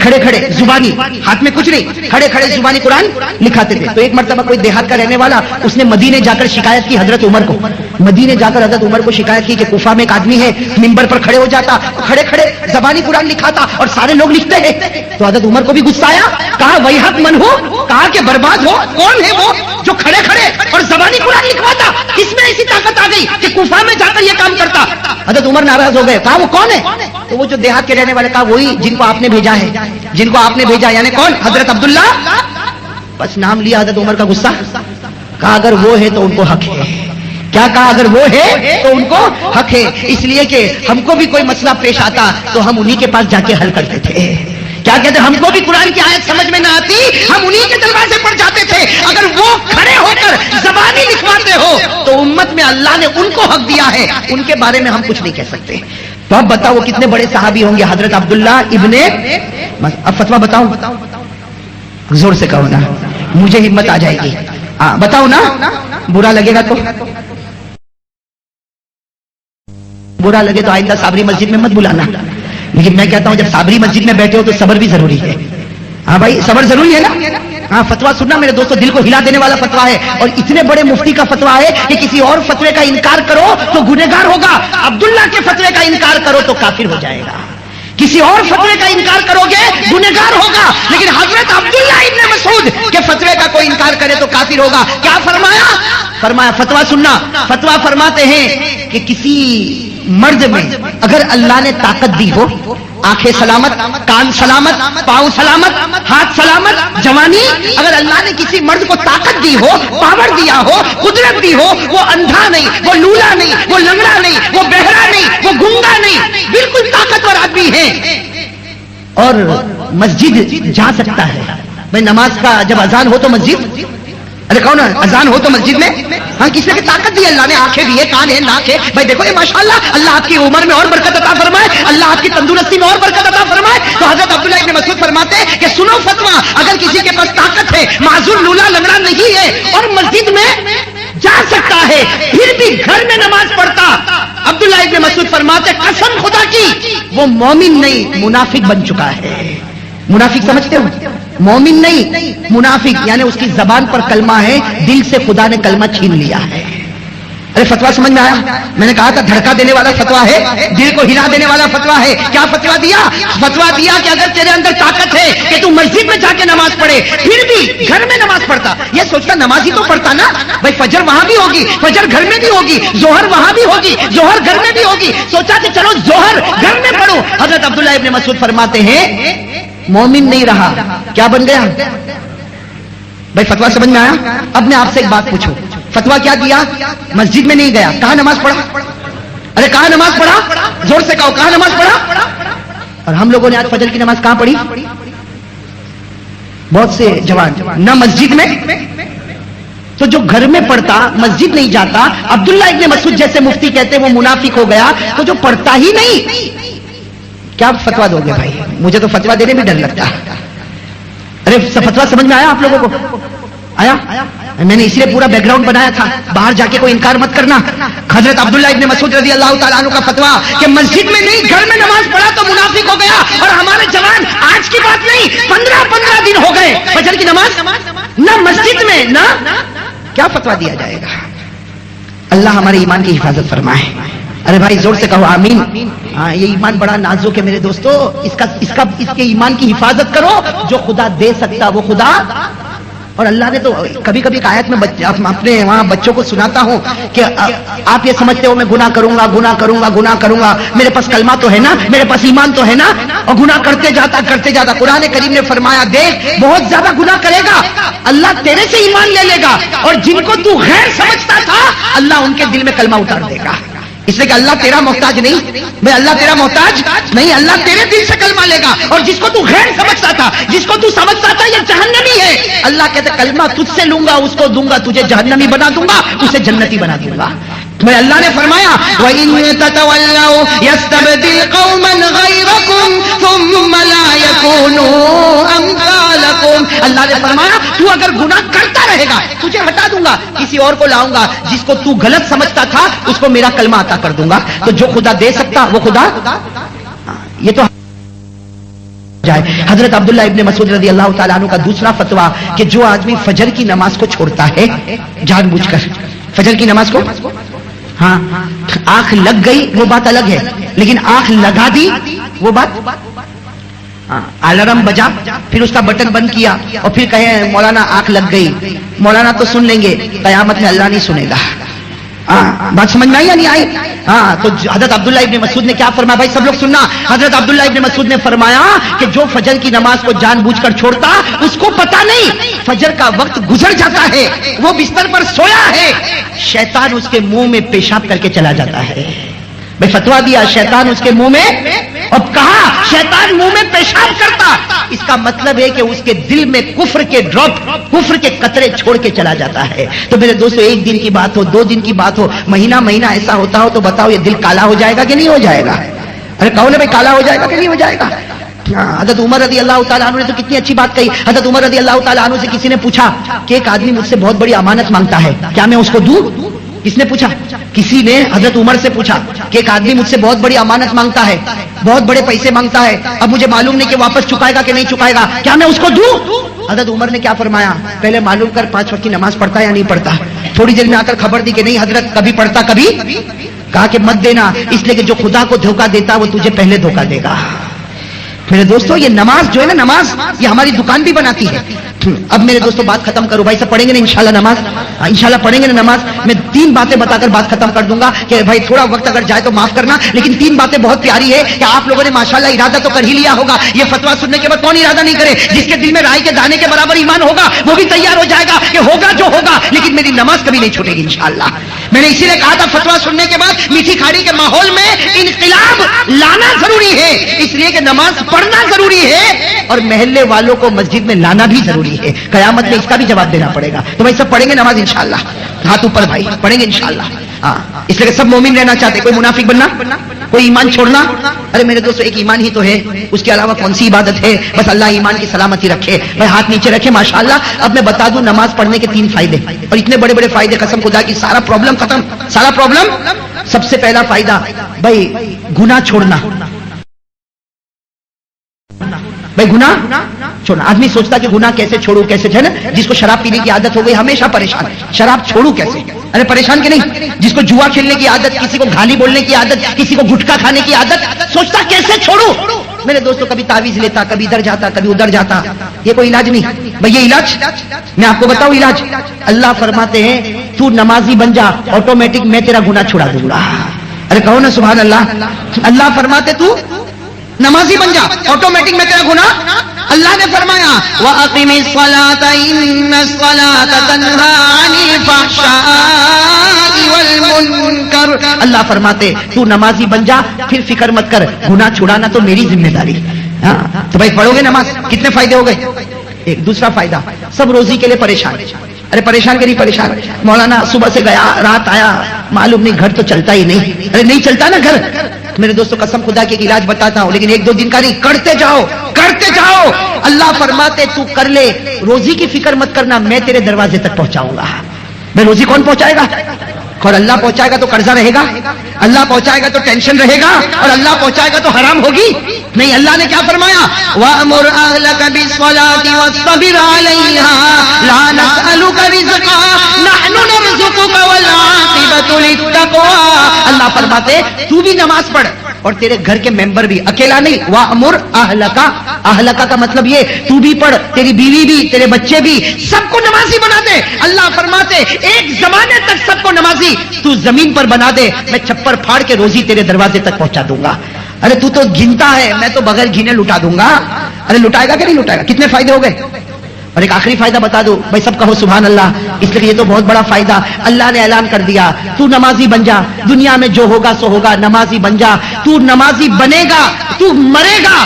کھڑے کھڑے زبانی، ہاتھ میں کچھ نہیں، کھڑے کھڑے زبانی قرآن لکھاتے تھے. تو ایک مرتبہ کوئی دیہات کا رہنے والا اس نے مدینے جا کر شکایت کی حضرت عمر کو. مدینے جا کر حضرت عمر کو شکایت کی کہ کوفہ میں ایک آدمی ہے ممبر پر کھڑے ہو جاتا، کھڑے کھڑے زبانی قرآن لکھاتا اور سارے لوگ لکھتے ہیں. تو حضرت عمر کو بھی غصہ آیا، کہا وہی حق من ہو، کہا کہ برباد ہو. کون ہے وہ جو کھڑے کھڑے اور زبانی قرآن لکھواتا؟ کس میں ایسی طاقت آ گئی کہ کوفہ میں جا کر یہ کام کرتا؟ حضرت عمر ناراض ہو گئے، کہا وہ کون ہے؟ تو وہ جو دیہات کے رہنے والے، کہا وہی جن کو آپ نے بھیجا ہے، جن کو آپ نے بھیجا. یعنی کون؟ حضرت عبداللہ. بس نام لیا حضرت عمر کا غصہ. کہا اگر وہ ہے تو ان کو حق ہے. کیا کہا؟ اگر وہ ہے تو ان کو حق ہے. اس لیے کہ ہم کو بھی کوئی مسئلہ پیش آتا تو ہم انہی کے پاس جا کے حل کرتے تھے. کیا کہتے ہیں؟ ہم کو بھی قرآن کی آیت سمجھ میں نہ آتی، ہم انہی کے دروازے پر جاتے تھے. اگر وہ کھڑے ہو کر زبانی لکھواتے ہو تو امت میں اللہ نے ان کو حق دیا ہے، ان کے بارے میں ہم کچھ نہیں کہہ سکتے. تو اب بتاؤ وہ کتنے بڑے صحابی ہوں گے حضرت عبداللہ ابن. اب فتویٰ بتاؤں؟ زور سے کہو نا، مجھے ہمت آ جائے گی. بتاؤ نا، برا لگے گا تو برا لگے تو آئندہ صابری مسجد میں مت بلانا. لیکن میں کہتا ہوں جب صابری مسجد میں بیٹھے ہو تو صبر بھی ضروری ہے. ہاں بھائی صبر ضروری ہے نا. ہاں فتویٰ سننا میرے دوستو، دل کو ہلا دینے والا فتویٰ ہے. اور اتنے بڑے مفتی کا فتویٰ ہے کہ کسی اور فتوے کا انکار کرو تو گنہگار ہوگا، عبداللہ کے فتوے کا انکار کرو تو کافر ہو جائے گا. کسی اور فتوے کا انکار کرو گے گنہگار ہوگا، لیکن حضرت عبداللہ ابن مسعود کے فتوے کا کوئی انکار کرے تو کافر ہوگا. کیا فرمایا فتویٰ سننا. فتویٰ فرماتے ہیں کہ کسی مرد میں اگر اللہ نے طاقت دی ہو، آنکھیں سلامت، کان سلامت، پاؤں سلامت، ہاتھ سلامت، جوانی، اگر اللہ نے کسی مرد کو طاقت دی ہو، پاور دیا ہو، قدرت دی ہو، وہ اندھا نہیں، وہ لولا نہیں، وہ لنگڑا نہیں، وہ بہرا نہیں، وہ گنگا نہیں، بالکل طاقتور آدمی ہے اور مسجد جا سکتا ہے. بھائی نماز کا جب اذان ہو تو مسجد، ارے کون اذان ہو تو مسجد میں. ہاں کس نے طاقت دی؟ اللہ نے. آنکھیں دی ہے، کان ہے، ناک ہے. بھائی دیکھو یہ ماشاءاللہ، اللہ آپ کی عمر میں اور برکت عطا فرمائے، اللہ آپ کی تندرستی میں اور برکت عطا فرمائے. تو حضرت عبداللہ ابن مسعود فرماتے ہیں کہ سنو فتویٰ، اگر کسی کے پاس طاقت ہے، معذور لولا لنگڑا نہیں ہے اور مسجد میں جا سکتا ہے، پھر بھی گھر میں نماز پڑھتا، عبداللہ ابن مسعود فرماتے قسم خدا کی وہ مومن نہیں منافق بن چکا ہے. منافق سمجھتے ہو؟ مومن نہیں منافق، یعنی اس کی زبان پر کلمہ ہے، دل سے خدا نے کلمہ چھین لیا ہے. ارے فتویٰ سمجھ میں آیا؟ میں نے کہا تھا دھڑکا دینے والا فتویٰ ہے، دل کو ہلا دینے والا فتویٰ ہے. کیا فتویٰ دیا؟ فتویٰ دیا کہ اگر تیرے اندر طاقت ہے کہ تو مسجد میں جا کے نماز پڑھے، پھر بھی گھر میں نماز پڑھتا. یہ سوچتا نماز ہی تو پڑھتا نا بھائی، فجر وہاں بھی ہوگی، فجر گھر میں بھی ہوگی، ظہر وہاں بھی ہوگی، ظہر گھر میں بھی ہوگی. سوچا کہ چلو ظہر گھر میں پڑھو. حضرت عبداللہ ابن مسعود فرماتے ہیں مومن نہیں رہا، کیا بن گیا؟ بھائی فتویٰ سمجھ میں آیا؟ اب میں آپ سے ایک بات پوچھوں، فتویٰ کیا دیا؟ مسجد میں نہیں گیا، کہاں نماز پڑھا؟ ارے کہاں نماز پڑھا؟ زور سے کہو کہاں نماز پڑھا؟ اور ہم لوگوں نے آج فجر کی نماز کہاں پڑھی؟ بہت سے جوان نہ مسجد میں. تو جو گھر میں پڑھتا، مسجد نہیں جاتا، عبداللہ ابن مسعود جیسے مفتی کہتے ہیں وہ منافق ہو گیا. تو جو پڑھتا ہی نہیں، کیا فتویٰ دو گے بھائی؟ مجھے تو فتویٰ دینے میں ڈر لگتا ہے. ارے فتویٰ سمجھ میں آیا آپ لوگوں کو؟ آیا؟ میں نے اس لیے پورا بیک گراؤنڈ بنایا تھا، باہر جا کے کوئی انکار مت کرنا. حضرت عبداللہ ابن مسعود رضی اللہ تعالیٰ عنہ کا فتویٰ کہ مسجد میں نہیں گھر میں نماز پڑھا تو منافق ہو گیا. اور ہمارے جوان، آج کی بات نہیں، نماز نہ مسجد میں نہ کیا فتوا دیا جائے گا؟ اللہ ہمارے ایمان کی حفاظت فرمائے. ارے بھائی زور سے کہو آمین. ہاں یہ ایمان بڑا نازک ہے میرے دوستو. اس کے ایمان کی حفاظت کرو. جو خدا دے سکتا وہ خدا. اور اللہ نے تو کبھی کبھی آیت میں اپنے وہاں بچوں کو سناتا ہوں کہ آپ یہ سمجھتے ہو میں گناہ کروں گا, میرے پاس کلمہ تو ہے نا, میرے پاس ایمان تو ہے نا, اور گناہ کرتے جاتا. قرآن کریم نے فرمایا دیکھ بہت زیادہ گناہ کرے گا اللہ تیرے سے ایمان لے لے گا, اور جن کو تو غیر سمجھتا تھا اللہ ان کے دل میں کلمہ اتار دے گا. اس لیے کہ اللہ تیرا محتاج نہیں, میں اللہ تیرا محتاج نہیں, اللہ تیرے دل سے کلمہ لے گا. اور جس کو تو غیر سمجھتا تھا, جس کو تو سمجھتا تھا یہ جہنمی ہے, اللہ کہتے کلمہ تجھ سے لوں گا, اس کو دوں گا, تجھے جہنمی بنا دوں گا, اسے جنتی بنا دوں گا. میں اللہ نے فرمایا وَإِن تَتَوَلَّوْا يَسْتَبْدِلْ قَوْمًا غَيْرَكُمْ ثُمَّ لَا يَكُونُوا أَمْثَالَكُمْ. اللہ نے فرمایا تو اگر گناہ کرتا رہے گا تجھے ہٹا دوں گا, کسی اور کو لاؤں گا, جس کو تو غلط سمجھتا تھا اس کو میرا کلمہ عطا کر دوں گا. تو جو خدا دے سکتا وہ خدا. یہ تو جائے. حضرت عبداللہ ابن مسعود رضی اللہ تعالیٰ عنہ کا دوسرا فتویٰ کہ جو آدمی فجر کی نماز کو چھوڑتا ہے جان بوجھ کر, فجر کی نماز کو, ہاں آنکھ لگ گئی وہ بات الگ ہے, لیکن آنکھ لگا دی وہ بات, الارم بجا پھر اس کا بٹن بند کیا اور پھر کہیں مولانا آنکھ لگ گئی, مولانا تو سن لیں گے, قیامت میں اللہ نہیں سنے گا. بات سمجھ میں آئی یا نہیں آئی؟ ہاں تو حضرت عبداللہ ابن مسعود نے کیا فرمایا بھائی سب لوگ سننا. حضرت عبداللہ ابن مسعود نے فرمایا کہ جو فجر کی نماز کو جان بوجھ کر چھوڑتا اس کو پتا نہیں فجر کا وقت گزر جاتا ہے, وہ بستر پر سویا ہے, شیطان اس کے منہ میں پیشاب کر کے چلا جاتا ہے. میں فتوا دیا شیطان اس کے منہ میں, اور کہا شیطان منہ میں پیشاب کرتا, اس کا مطلب ہے کہ اس کے دل میں کفر کے ڈراپ, کفر کے قطرے چھوڑ کے چلا جاتا ہے. تو میرے دوستو ایک دن کی بات ہو, 2 دن کی بات ہو, مہینہ ایسا ہوتا ہو تو بتاؤ یہ دل کالا ہو جائے گا کہ نہیں ہو جائے گا؟ ارے کہو نا بھائی کالا ہو جائے گا کہ نہیں ہو جائے گا؟ حضرت عمر رضی اللہ تعالیٰ عنہ نے تو کتنی اچھی بات کہی. حضرت عمر رضی اللہ تعالیٰ عنہ سے کسی نے پوچھا کہ ایک آدمی مجھ سے بہت بڑی امانت مانگتا ہے, کیا میں اس کو دوں؟ کس نے پوچھا؟ کسی نے حضرت عمر سے پوچھا کہ ایک آدمی مجھ سے بہت بڑی امانت مانگتا ہے, بہت بڑے پیسے مانگتا ہے, اب مجھے معلوم نہیں کہ واپس چکائے گا کہ نہیں چکائے گا, کیا میں اس کو دوں؟ حضرت عمر نے کیا فرمایا, پہلے معلوم کر 5 وقت کی نماز پڑھتا ہے یا نہیں پڑھتا. تھوڑی دیر میں آ کر خبر دی کہ نہیں حضرت کبھی پڑھتا کبھی. کہا کہ مت دینا, اس لیے کہ جو خدا کو دھوکہ دیتا وہ تجھے پہلے دھوکہ دے گا. میرے دوستو یہ نماز جو ہے نا, نماز یہ ہماری دکان بھی بناتی ہے. اب میرے دوستو بات ختم کرو بھائی, سب پڑھیں گے نا انشاءاللہ نماز, انشاءاللہ پڑھیں گے نا نماز. میں 3 باتیں بتا کر بات ختم کر دوں گا کہ بھائی تھوڑا وقت اگر جائے تو معاف کرنا, لیکن 3 باتیں بہت پیاری ہے کہ آپ لوگوں نے ماشاءاللہ ارادہ تو کر ہی لیا ہوگا. یہ فتویٰ سننے کے بعد کون ارادہ نہیں کرے؟ جس کے دل میں رائی کے دانے کے برابر ایمان ہوگا وہ بھی تیار ہو جائے گا کہ ہوگا جو ہوگا, لیکن میری نماز کبھی نہیں چھوٹے گی انشاءاللہ. میں نے اسی لیے کہا تھا فتویٰ سننے کے بعد میٹھی کھاڑی کے ماحول میں انقلاب لانا ضروری ہے, اس لیے کہ نماز پڑھنا ضروری ہے اور محلے والوں کو مسجد میں لانا بھی ضروری ہے. قیامت میں اس کا بھی جواب دینا پڑے گا. تو بھائی سب پڑھیں گے نماز انشاءاللہ, ہاتھ اوپر بھائی, پڑھیں گے انشاءاللہ. ہاں اس لیے کہ سب مومن رہنا چاہتے, کوئی منافق بننا, کوئی ایمان چھوڑنا. ارے میرے دوستو ایک ایمان ہی تو ہے, اس کے علاوہ کون سی عبادت ہے؟ بس اللہ ایمان کی سلامتی رکھے. بھائی ہاتھ نیچے رکھے ماشاءاللہ. اب میں بتا دوں نماز پڑھنے کے 3 فائدے, اور اتنے بڑے بڑے فائدے, قسم خدا کی سارا پرابلم ختم, سارا پرابلم. سب سے پہلا فائدہ بھائی گناہ چھوڑنا. بھائی گناہ چھوڑنا. آدمی سوچتا کہ گناہ کیسے چھوڑوں, کیسے ہے نا, جس کو شراب پینے کی عادت ہو گئی ہمیشہ پریشان, شراب چھوڑوں کیسے؟ ارے پریشان کہ نہیں. جس کو جوا کھیلنے کی عادت, کسی کو گالی بولنے کی عادت, کسی کو گٹکا کھانے کی عادت, سوچتا کیسے چھوڑوں. میرے دوستوں کبھی تعویذ لیتا, کبھی ادھر جاتا, کبھی ادھر جاتا. یہ کوئی علاج نہیں بھائی, یہ علاج میں آپ کو بتاؤں علاج. اللہ فرماتے ہیں تو نمازی بن جا, آٹومیٹک میں تیرا گناہ چھڑا دوں گا. ارے کہو نا سبحان اللہ. اللہ فرماتے تو نمازی بن جا, آٹومیٹک میں تیرا گناہ. اللہ نے فرمایا وَأَقِمِ الصَّلَاةَ إِنَّ الصَّلَاةَ تَنْهَى عَنِ الْفَحْشَاءِ وَالْمُنكَرِ. اللہ فرماتے تو نمازی بن جا, پھر فکر مت کر, گناہ چھڑانا تو میری ذمہ داری. ہاں تو بھائی پڑھو گے نماز, کتنے فائدے ہو گئے؟ ایک. دوسرا فائدہ, سب روزی کے لیے پریشان. ارے پریشان کے نہیں پریشان, مولانا صبح سے گیا رات آیا, معلوم نہیں گھر تو چلتا ہی نہیں. ارے نہیں چلتا نا گھر. میرے دوستوں قسم خدا کے علاج بتاتا ہوں, لیکن 1-2 دن کا نہیں, کرتے جاؤ کرتے جاؤ. اللہ فرماتے تو کر لے, روزی کی فکر مت کرنا, میں تیرے دروازے تک پہنچاؤں گا. میں روزی کون پہنچائے گا؟ اور اللہ پہنچائے گا تو قرضہ رہے گا, اللہ پہنچائے گا تو ٹینشن رہے گا, اور اللہ پہنچائے گا تو حرام ہوگی. نہیں، اللہ نے کیا فرمایا؟ وَأْمُرْ أَهْلَكَ بِالصَّلَاةِ وَاصْطَبِرْ عَلَيْهَا لَا نَسْأَلُكَ رِزْقًا نَحْنُ نَرْزُقُكَ وَالْعَاقِبَةُ لِلتَّقْوَىٰ۔ اللہ فرماتے تو بھی نماز پڑھ اور تیرے گھر کے ممبر بھی، اکیلا نہیں۔ وَأْمُرْ أَهْلَكَ، اہلکا کا مطلب یہ تو بھی پڑھ، تیری بیوی بھی، تیرے بچے بھی، سب کو نمازی بنا دے۔ اللہ فرماتے ایک زمانے تک سب کو نمازی تو زمین پر بنا دے، میں چھپر پھاڑ کے روزی تیرے دروازے تک پہنچا دوں گا۔ ارے تو گنتا ہے، میں تو بغیر گنے لٹا دوں گا۔ ارے لٹائے گا کہ نہیں لٹائے گا؟ کتنے فائدے ہو گئے؟ اور ایک آخری فائدہ بتا دو بھائی، سب کہو سبحان اللہ، اس لیے یہ تو بہت بڑا فائدہ اللہ نے اعلان کر دیا، تو نمازی بن جا، دنیا میں جو ہوگا سو ہوگا، نمازی بن جا، تو نمازی بنے گا، تو مرے گا،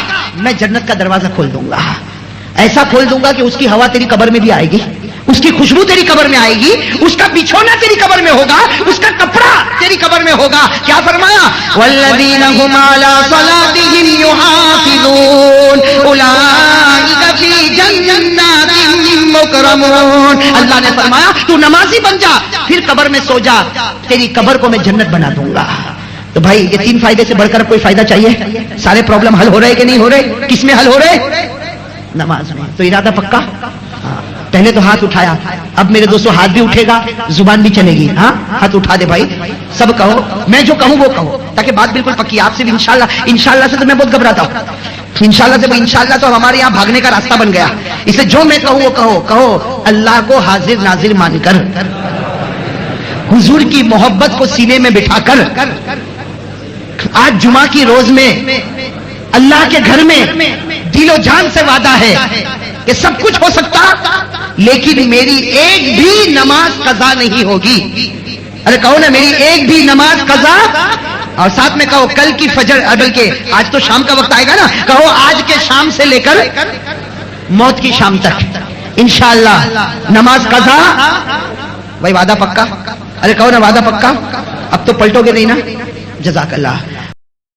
میں جنت کا دروازہ کھول دوں گا، ایسا کھول دوں گا کہ اس کی ہوا تیری قبر میں بھی آئے گی، اس کی خوشبو تیری قبر میں آئے گی، اس کا بچھونا تیری قبر میں ہوگا، اس کا کپڑا تیری قبر میں ہوگا۔ کیا فرمایا؟ والذین هم علی صلاتهم یحافظون اولئک فی جنات مکرمون۔ اللہ نے فرمایا تو نمازی بن جا، پھر قبر میں سو جا، تیری قبر کو میں جنت بنا دوں گا۔ تو بھائی یہ تین فائدے سے بڑھ کر کوئی فائدہ چاہیے؟ سارے پرابلم حل ہو رہے کہ نہیں ہو رہے؟ کس میں حل ہو رہے؟ نماز میں۔ تو ارادہ پکا؟ پہلے تو ہاتھ اٹھایا، اب میرے دوستو ہاتھ بھی اٹھے گا، زبان بھی چلے گی۔ ہاں ہاتھ اٹھا دے بھائی، سب کہو، میں جو کہوں وہ کہو، تاکہ بات بالکل پکی۔ آپ سے بھی انشاءاللہ، انشاءاللہ سے تو میں بہت گھبراتا ہوں، انشاءاللہ سے انشاءاللہ تو ہمارے یہاں بھاگنے کا راستہ بن گیا، اسے جو میں کہوں وہ کہو۔ کہو اللہ کو حاضر ناظر مان کر، حضور کی محبت کو سینے میں بٹھا کر، آج جمعہ کی روز میں اللہ کے گھر میں دل و جان سے وعدہ ہے کہ سب کچھ ہو سکتا لیکن میری ایک بھی نماز قضا نہیں ہوگی۔ ارے کہو نا میری ایک بھی نماز قضا، اور ساتھ میں کہو کل کی فجر، بلکہ آج تو شام کا وقت آئے گا نا، کہو آج کے شام سے لے کر موت کی شام تک انشاءاللہ نماز قضا۔ بھائی وعدہ پکا؟ ارے کہو نا وعدہ پکا؟ اب تو پلٹو گے نہیں نا؟ جزاک اللہ۔